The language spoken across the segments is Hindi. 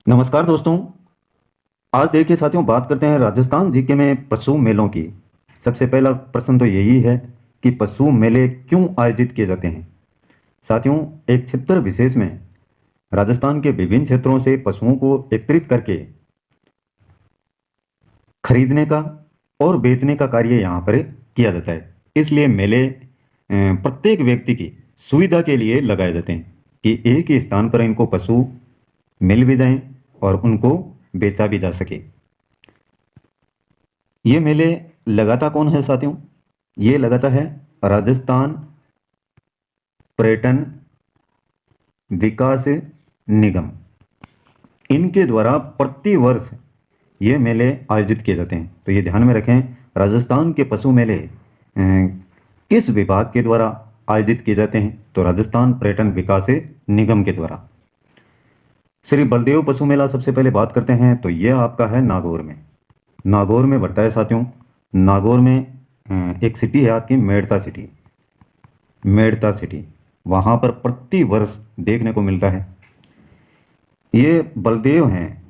नमस्कार दोस्तों। आज देखिए साथियों, बात करते हैं राजस्थान जीके में पशु मेलों की। सबसे पहला प्रश्न तो यही है कि पशु मेले क्यों आयोजित किए जाते हैं। साथियों, एक क्षेत्र विशेष में राजस्थान के विभिन्न क्षेत्रों से पशुओं को एकत्रित करके खरीदने का और बेचने का कार्य यहाँ पर किया जाता है। इसलिए मेले प्रत्येक व्यक्ति की सुविधा के लिए लगाए जाते हैं कि एक ही स्थान पर इनको पशु मिल भी जाएं और उनको बेचा भी जा सके। ये मेले लगाता कौन है साथियों? ये लगाता है राजस्थान पर्यटन विकास निगम। इनके द्वारा प्रति वर्ष ये मेले आयोजित किए जाते हैं। तो ये ध्यान में रखें, राजस्थान के पशु मेले किस विभाग के द्वारा आयोजित किए जाते हैं? तो राजस्थान पर्यटन विकास निगम के द्वारा। श्री बलदेव पशु मेला सबसे पहले बात करते हैं तो ये आपका है नागौर में। नागौर में बढ़ता है साथियों। नागौर में एक सिटी है आपकी मेड़ता सिटी। मेड़ता सिटी वहाँ पर प्रति वर्ष देखने को मिलता है। ये बलदेव हैं,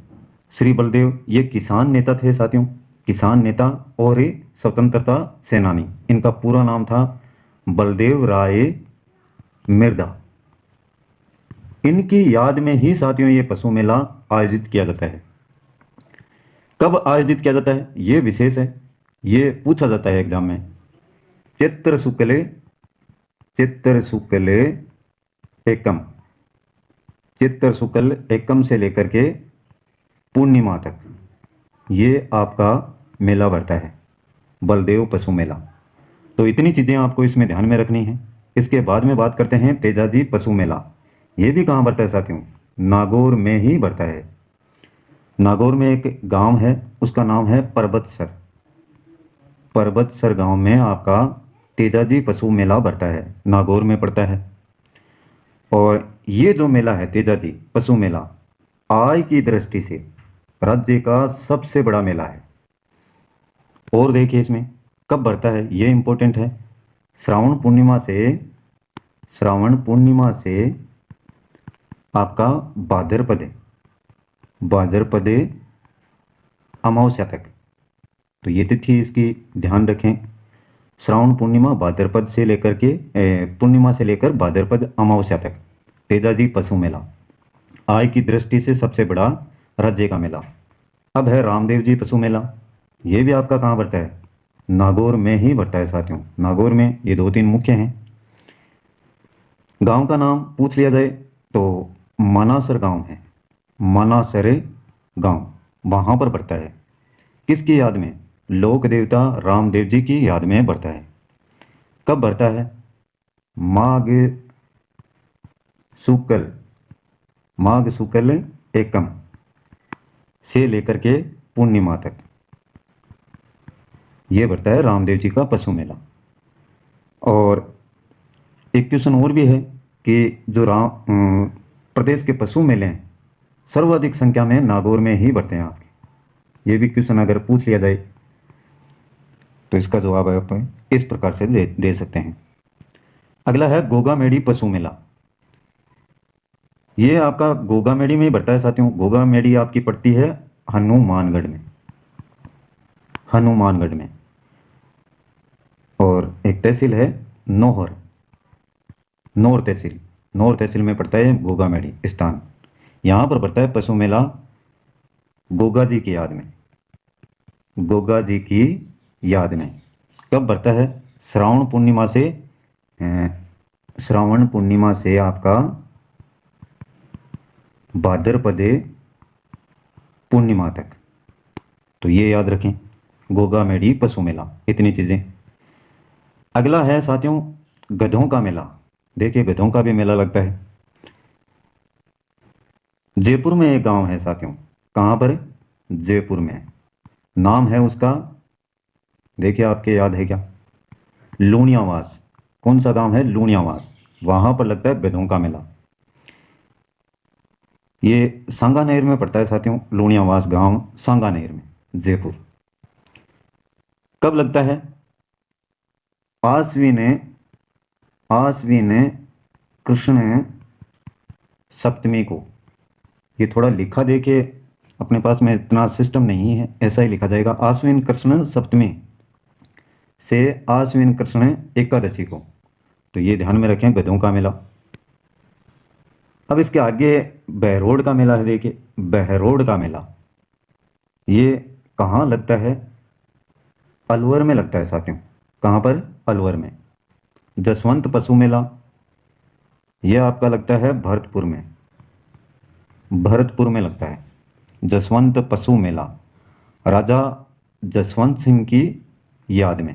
श्री बलदेव, ये किसान नेता थे साथियों। किसान नेता और ये स्वतंत्रता सेनानी। इनका पूरा नाम था बलदेव राय मिर्धा। इनकी याद में ही साथियों ये पशु मेला आयोजित किया जाता है। कब आयोजित किया जाता है ये विशेष है, ये पूछा जाता है एग्जाम में। चित्र शुक्ल, चित्र शुक्ल एकम, चित्र शुक्ल एकम से लेकर के पूर्णिमा तक ये आपका मेला बढ़ता है, बलदेव पशु मेला। तो इतनी चीज़ें आपको इसमें ध्यान में रखनी है। इसके बाद में बात करते हैं तेजाजी पशु मेला। ये भी कहाँ बढ़ता है साथियों? नागौर में ही बढ़ता है। नागौर में एक गांव है, उसका नाम है परबतसर। परबतसर गांव में आपका तेजाजी पशु मेला बढ़ता है, नागौर में पड़ता है। और ये जो मेला है तेजाजी पशु मेला, आय की दृष्टि से राज्य का सबसे बड़ा मेला है। और देखिए इसमें कब बढ़ता है, ये इम्पोर्टेंट है। श्रावण पूर्णिमा से, श्रावण पूर्णिमा से आपका भाद्रपद, भाद्रपद अमावस्या तक। तो ये तिथि इसकी ध्यान रखें। श्रावण पूर्णिमा भाद्रपद से लेकर के पूर्णिमा से लेकर भाद्रपद अमावस्या तक तेजाजी पशु मेला, आय की दृष्टि से सबसे बड़ा राज्य का मेला। अब है रामदेव जी पशु मेला। ये भी आपका कहाँ बढ़ता है? नागौर में ही बढ़ता है साथियों। नागौर में ये दो तीन मुख्य हैं। गांव का नाम पूछ लिया जाए तो मनासर गांव है। मनासर गांव वहाँ पर बढ़ता है। किसकी याद में? लोक देवता रामदेव जी की याद में बढ़ता है। कब बढ़ता है? माघ शुक्ल, माघ शुक्ल एकम से लेकर के पूर्णिमा तक ये बढ़ता है रामदेव जी का पशु मेला। और एक क्वेश्चन और भी है कि जो प्रदेश के पशु मेले हैं सर्वाधिक संख्या में नागौर में ही बढ़ते हैं आपके। ये भी क्वेश्चन अगर पूछ लिया जाए तो इसका जवाब आप इस प्रकार से दे सकते हैं। अगला है गोगामेडी पशु मेला। ये आपका गोगामेडी में ही बढ़ता है साथियों। गोगामेडी आपकी पड़ती है हनुमानगढ़ में, हनुमानगढ़ में। और एक तहसील है नौहर, नौर तहसील, नौर तहसील में पड़ता है गोगामेडी स्थान। यहाँ पर पड़ता है पशु मेला गोगा जी की याद में, गोगा जी की याद में। कब बढ़ता है? श्रावण पूर्णिमा से, श्रावण पूर्णिमा से आपका भाद्रपद पूर्णिमा तक। तो ये याद रखें, गोगामेडी पशु मेला। इतनी चीज़ें। अगला है साथियों गधों का मेला। देखिए गधों का भी मेला लगता है। जयपुर में एक गांव है साथियों। कहाँ पर? जयपुर में। नाम है उसका, देखिए आपके याद है क्या? लूणियावास। कौन सा गांव है? लूणियावास। वहाँ पर लगता है गधों का मेला। ये सांगानेर में पड़ता है साथियों, लूणियावास गांव सांगानेर में, जयपुर। कब लगता है? आश्विन, आश्विन कृष्ण सप्तमी को, ये थोड़ा लिखा देके, अपने पास में इतना सिस्टम नहीं है, ऐसा ही लिखा जाएगा। आश्विन कृष्ण सप्तमी से आश्विन कृष्ण एकादशी को, तो ये ध्यान में रखें, गधों का मेला। अब इसके आगे बहरोड का मेला है। देखिए बहरोड का मेला, ये कहाँ लगता है? अलवर में लगता है साथियों। कहाँ पर? अलवर में। जसवंत पशु मेला, यह आपका लगता है भरतपुर में। भरतपुर में लगता है जसवंत पशु मेला, राजा जसवंत सिंह की याद में।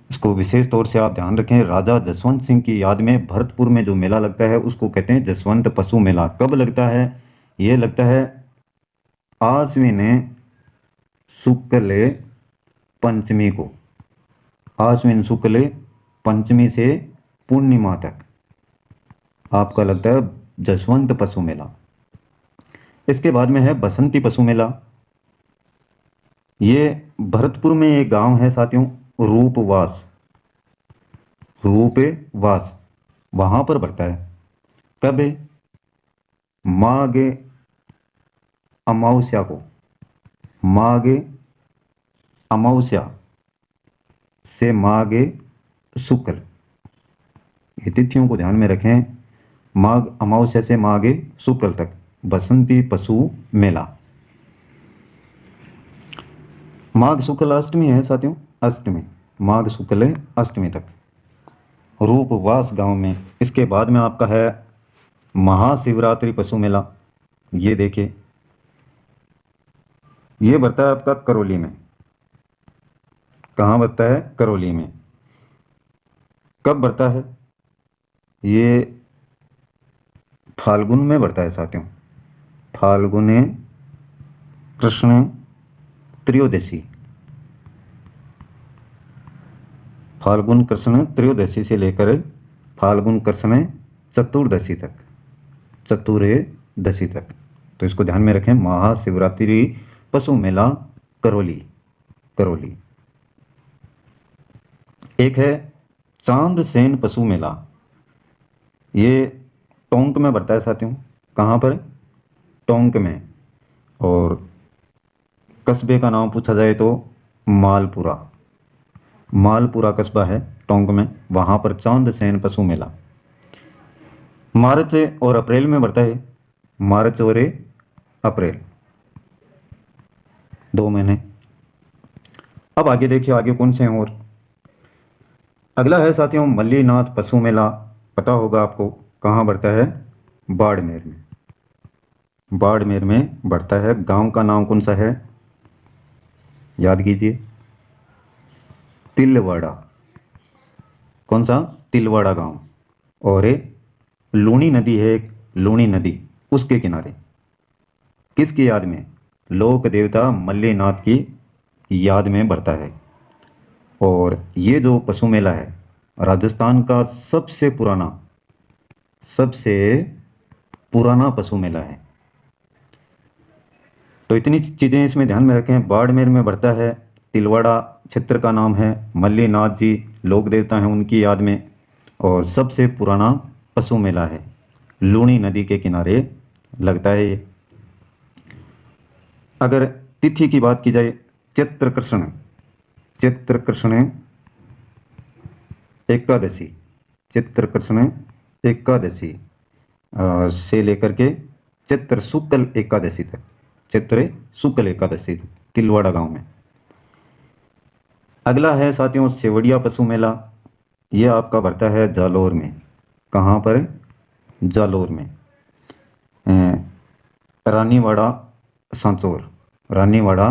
इसको विशेष तौर से आप ध्यान रखें, राजा जसवंत सिंह की याद में भरतपुर में जो मेला लगता है उसको कहते हैं जसवंत पशु मेला। कब लगता है? ये लगता है आश्विन शुक्ल पंचमी को। आश्विन शुक्ल पंचमी से पूर्णिमा तक आपका लगता है जसवंत पशु मेला। इसके बाद में है बसंती पशु मेला। ये भरतपुर में एक गांव है साथियों, रूपवास। रूपवास वहां पर बढ़ता है। कब? माघ अमावस्या को। माघ अमावस्या से माघ शुक्ल, ये तिथियों को ध्यान में रखें। माघ अमावस्या से माघ शुक्ल तक बसंती पशु मेला। माघ शुक्ल अष्टमी है साथियों, अष्टमी, माघ शुक्ल अष्टमी तक रूपवास गांव में। इसके बाद में आपका है महाशिवरात्रि पशु मेला। ये देखिए, ये बढ़ता है आपका करौली में। कहाँ बढ़ता है? करौली में। कब बढ़ता है? ये फाल्गुन में बढ़ता है साथियों, फाल्गुन कृष्ण त्रयोदशी। फाल्गुन कृष्ण त्रयोदशी से लेकर फाल्गुन कृष्ण चतुर्दशी तक, चतुर्दशी तक। तो इसको ध्यान में रखें, महाशिवरात्रि पशु मेला करौली। करौली। एक है चांद सेन पशु मेला। ये टोंक में बढ़ता है साथियों। कहाँ पर? टोंक में। और कस्बे का नाम पूछा जाए तो मालपुरा। मालपुरा कस्बा है टोंक में, वहाँ पर चांद सेन पशु मेला मार्च और अप्रैल में बढ़ता है। मार्च और अप्रैल, 2 महीने। अब आगे देखिए, आगे कौन से हैं और। अगला है साथियों मल्लीनाथ पशु मेला। पता होगा आपको, कहाँ बढ़ता है? बाड़मेर में। बाड़मेर में बढ़ता है। गांव का नाम कौन सा है? याद कीजिए, तिलवाड़ा। कौन सा? तिलवाड़ा गांव। और लूणी नदी है एक, लूणी नदी, उसके किनारे। किसकी याद में? लोक देवता मल्लीनाथ की याद में बढ़ता है। और ये जो पशु मेला है राजस्थान का सबसे पुराना पशु मेला है। तो इतनी चीज़ें इसमें ध्यान में रखें। बाड़मेर में बढ़ता है, तिलवाड़ा क्षेत्र का नाम है, मल्लीनाथ जी लोक देवता हैं उनकी याद में, और सबसे पुराना पशु मेला है, लूणी नदी के किनारे लगता है ये। अगर तिथि की बात की जाए, चैत्र कृष्ण एकादशी, चैत्र कृष्ण एकादशी से लेकर के चैत्र शुक्ल एकादशी तक, चैत्र शुक्ल एकादशी तक तिलवाड़ा गांव में। अगला है साथियों सेवड़िया पशु मेला। ये आपका बढ़ता है जालौर में। कहाँ पर? जालौर में। रानीवाड़ा सांचौर, रानीवाड़ा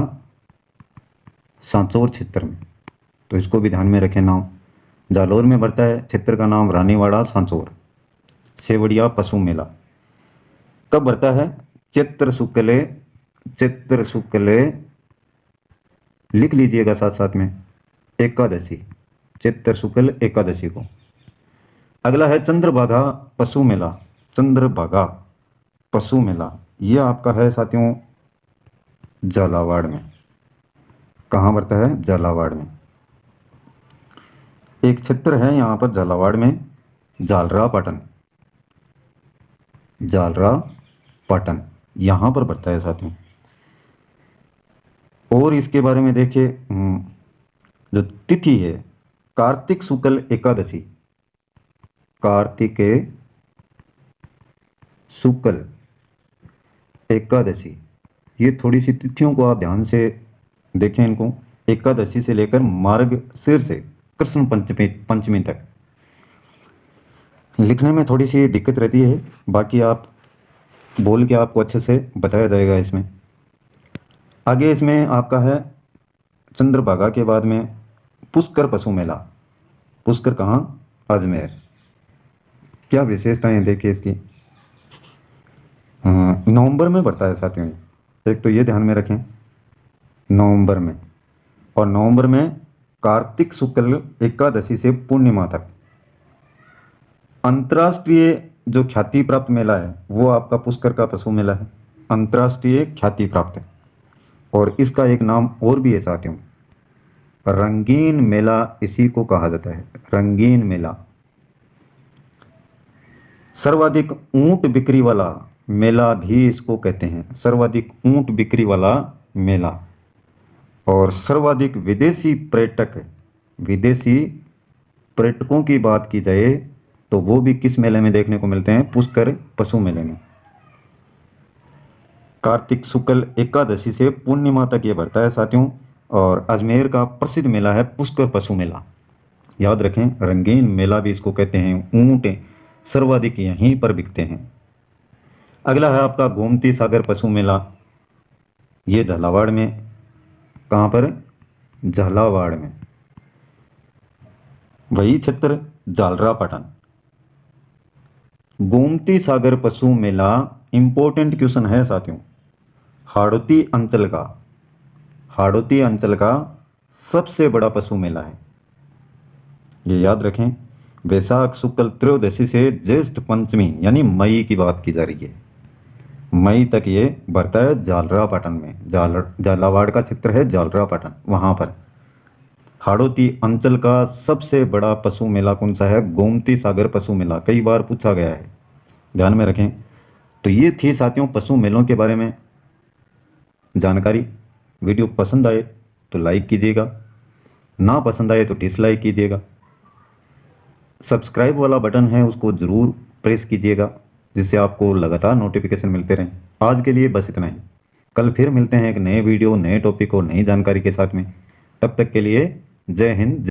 सांचौर क्षेत्र में। तो इसको भी ध्यान में रखें नाम। जालौर में बढ़ता है, क्षेत्र का नाम रानीवाड़ा सांचौर। सेवड़िया पशु मेला कब बढ़ता है? चैत्र शुक्ल लिख लीजिएगा साथ साथ में, एकादशी, चैत्र शुक्ल एकादशी को। अगला है चंद्रभागा पशु मेला। चंद्रभागा पशु मेला ये आपका है साथियों झालावाड़ में। कहाँ बढ़ता है? झालावाड़ में। एक क्षेत्र है यहाँ पर झालावाड़ में, झालरा पाटन। जालरा पाटन यहाँ पर बढ़ता है साथियों। और इसके बारे में देखिए, जो तिथि है कार्तिक शुक्ल एकादशी, कार्तिक शुक्ल एकादशी, ये थोड़ी सी तिथियों को आप ध्यान से देखें इनको। एकादशी से लेकर मार्गशीर्ष कृष्ण पंचमी पंचमी तक लिखने में थोड़ी सी दिक्कत रहती है, बाकी आप बोल के आपको अच्छे से बताया जाएगा इसमें। आगे इसमें आपका है चंद्रभागा के बाद में पुष्कर पशु मेला। पुष्कर कहाँ? अजमेर। क्या विशेषताएं देखिए इसकी। नवंबर में बढ़ता है साथियों, एक तो ये ध्यान में रखें, नवंबर में, और नवंबर में कार्तिक शुक्ल एकादशी से पूर्णिमा तक। अंतर्राष्ट्रीय जो ख्याति प्राप्त मेला है वो आपका पुष्कर का पशु मेला है, अंतर्राष्ट्रीय ख्याति प्राप्त है। और इसका एक नाम और भी है साथियों, रंगीन मेला इसी को कहा जाता है, रंगीन मेला। सर्वाधिक ऊंट बिक्री वाला मेला भी इसको कहते हैं, सर्वाधिक ऊंट बिक्री वाला मेला। और सर्वाधिक विदेशी पर्यटकों की बात की जाए तो वो भी किस मेले में देखने को मिलते हैं? पुष्कर पशु मेले में। कार्तिक शुक्ल एकादशी से पूर्णिमा तक ये बढ़ता है साथियों। और अजमेर का प्रसिद्ध मेला है पुष्कर पशु मेला, याद रखें, रंगीन मेला भी इसको कहते हैं। ऊंट सर्वाधिक यहीं पर बिकते हैं। अगला है आपका गोमती सागर पशु मेला, ये झालावाड़ में। कहाँ पर? झालावाड़ में। वही क्षेत्र जालरा पाटन। गोमती सागर पशु मेला इंपॉर्टेंट क्वेश्चन है साथियों, हाड़ौती अंचल का सबसे बड़ा पशु मेला है, ये याद रखें। वैशाख शुक्ल त्रयोदशी से ज्येष्ठ पंचमी यानी मई की बात की जा रही है, मई तक ये बढ़ता है जालरा पाटन में। झालावाड़ का क्षेत्र है जालरा पाटन, वहाँ पर। हाड़ौती अंचल का सबसे बड़ा पशु मेला कौन सा है? गोमती सागर पशु मेला, कई बार पूछा गया है, ध्यान में रखें। तो ये थी साथियों पशु मेलों के बारे में जानकारी। वीडियो पसंद आए तो लाइक कीजिएगा, ना पसंद आए तो डिसलाइक कीजिएगा। सब्सक्राइब वाला बटन है उसको ज़रूर प्रेस कीजिएगा, जिससे आपको लगातार नोटिफिकेशन मिलते रहें। आज के लिए बस इतना ही, कल फिर मिलते हैं एक नए वीडियो, नए टॉपिक और नई जानकारी के साथ में। तब तक के लिए जय हिंद।